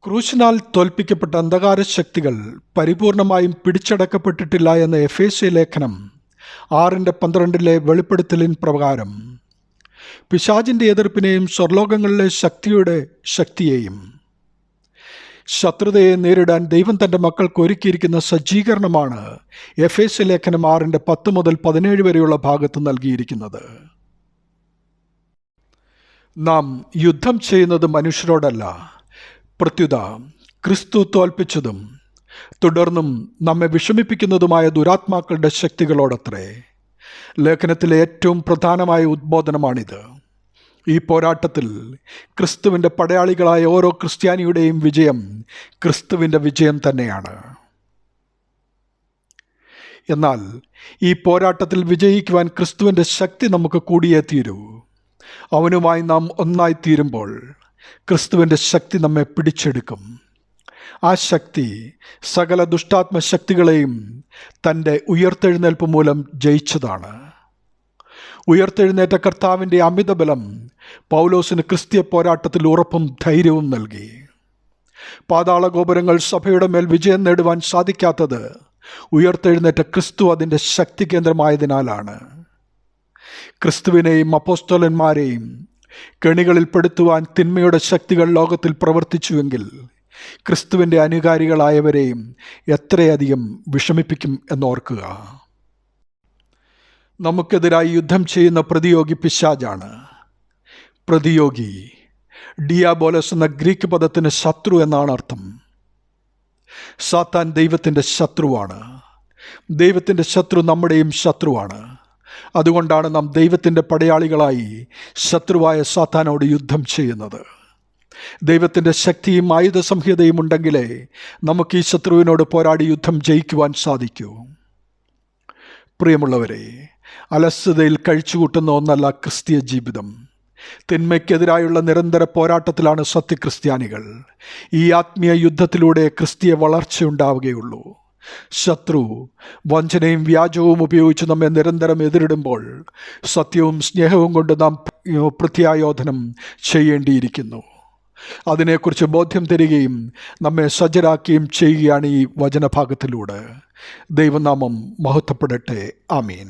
ക്രൂശിനാൽ തോൽപ്പിക്കപ്പെട്ട അന്ധകാര ശക്തികൾ പരിപൂർണമായും പിടിച്ചടക്കപ്പെട്ടിട്ടില്ല എന്ന എഫേസ്യ ലേഖനം 6:12 വെളിപ്പെടുത്തലിൻ പ്രകാരം പിശാചിൻ്റെ എതിർപ്പിനെയും സ്വർലോകങ്ങളിലെ ശക്തിയെയും ശത്രുതയെ നേരിടാൻ ദൈവം തൻ്റെ മക്കൾക്ക് ഒരുക്കിയിരിക്കുന്ന സജ്ജീകരണമാണ് എഫേസ്യ ലേഖനം 6:10 മുതൽ 17 വരെയുള്ള ഭാഗത്ത് നൽകിയിരിക്കുന്നത്. നാം യുദ്ധം ചെയ്യുന്നത് മനുഷ്യരോടല്ല, പ്രത്യുത ക്രിസ്തു തോൽപ്പിച്ചതും തുടർന്നും നമ്മെ വിഷമിപ്പിക്കുന്നതുമായ ദുരാത്മാക്കളുടെ ശക്തികളോടത്രേ. ലേഖനത്തിലെ ഏറ്റവും പ്രധാനമായ ഉദ്ബോധനമാണിത്. ഈ പോരാട്ടത്തിൽ ക്രിസ്തുവിൻ്റെ പടയാളികളായ ഓരോ ക്രിസ്ത്യാനിയുടെയും വിജയം ക്രിസ്തുവിൻ്റെ വിജയം തന്നെയാണ്. എന്നാൽ ഈ പോരാട്ടത്തിൽ വിജയിക്കുവാൻ ക്രിസ്തുവിൻ്റെ ശക്തി നമുക്ക് കൂടിയേ തീരൂ. അവനുമായി നാം ഒന്നായിത്തീരുമ്പോൾ ക്രിസ്തുവിൻ്റെ ശക്തി നമ്മെ പിടിച്ചെടുക്കും. ആ ശക്തി സകല ദുഷ്ടാത്മ ശക്തികളെയും തൻ്റെ ഉയർത്തെഴുന്നേൽപ്പ് മൂലം ജയിച്ചതാണ്. ഉയർത്തെഴുന്നേറ്റ കർത്താവിൻ്റെ അമിതബലം പൗലോസിന് ക്രിസ്തീയ പോരാട്ടത്തിൽ ഉറപ്പും ധൈര്യവും നൽകി. പാതാള ഗോപുരങ്ങൾ സഭയുടെ മേൽ വിജയം നേടുവാൻ സാധിക്കാത്തത് ഉയർത്തെഴുന്നേറ്റ ക്രിസ്തു അതിൻ്റെ ശക്തി കേന്ദ്രമായതിനാലാണ്. ക്രിസ്തുവിനെയും അപ്പോസ്തലന്മാരെയും കെണികളിൽപ്പെടുത്തുവാൻ തിന്മയുടെ ശക്തികൾ ലോകത്തിൽ പ്രവർത്തിച്ചുവെങ്കിൽ ക്രിസ്തുവിൻ്റെ അനുകാരികളായവരെയും എത്രയധികം വിഷമിപ്പിക്കും എന്നോർക്കുക. നമുക്കെതിരായി യുദ്ധം ചെയ്യുന്ന പ്രതിയോഗി പിശാചാണ്. പ്രതിയോഗി ഡിയാബോലസ് എന്ന ഗ്രീക്ക് പദത്തിന് ശത്രു എന്നാണ് അർത്ഥം. സാത്താൻ ദൈവത്തിൻ്റെ ശത്രുവാണ്. ദൈവത്തിൻ്റെ ശത്രു നമ്മുടെയും ശത്രുവാണ്. അതുകൊണ്ടാണ് നാം ദൈവത്തിൻ്റെ പടയാളികളായി ശത്രുവായ സാത്താനോട് യുദ്ധം ചെയ്യുന്നത്. ദൈവത്തിൻ്റെ ശക്തിയും ആയുധ സംഹിതയും ഉണ്ടെങ്കിലേ നമുക്ക് ഈ ശത്രുവിനോട് പോരാടി യുദ്ധം ജയിക്കുവാൻ സാധിക്കൂ. പ്രിയമുള്ളവരെ, അലസതയിൽ കഴിച്ചുകൂട്ടുന്ന ഒന്നല്ല ക്രിസ്തീയ ജീവിതം. തിന്മയ്ക്കെതിരായുള്ള നിരന്തര പോരാട്ടത്തിലാണ് സത്യക്രിസ്ത്യാനികൾ. ഈ ആത്മീയ യുദ്ധത്തിലൂടെ ക്രിസ്തീയ വളർച്ചയുണ്ടാവുകയുള്ളൂ. ശത്രു വഞ്ചനയും വ്യാജവും ഉപയോഗിച്ച് നമ്മെ നിരന്തരം എതിരിടുമ്പോൾ സത്യവും സ്നേഹവും കൊണ്ട് നാം പ്രത്യായോധനം ചെയ്യേണ്ടിയിരിക്കുന്നു. അതിനെക്കുറിച്ച് ബോധ്യം തരികയും നമ്മെ സജ്ജരാക്കുകയും ചെയ്യുകയാണ് ഈ വചനഭാഗത്തിലൂടെ. ദൈവനാമം മഹത്വപ്പെടട്ടെ. ആമീൻ.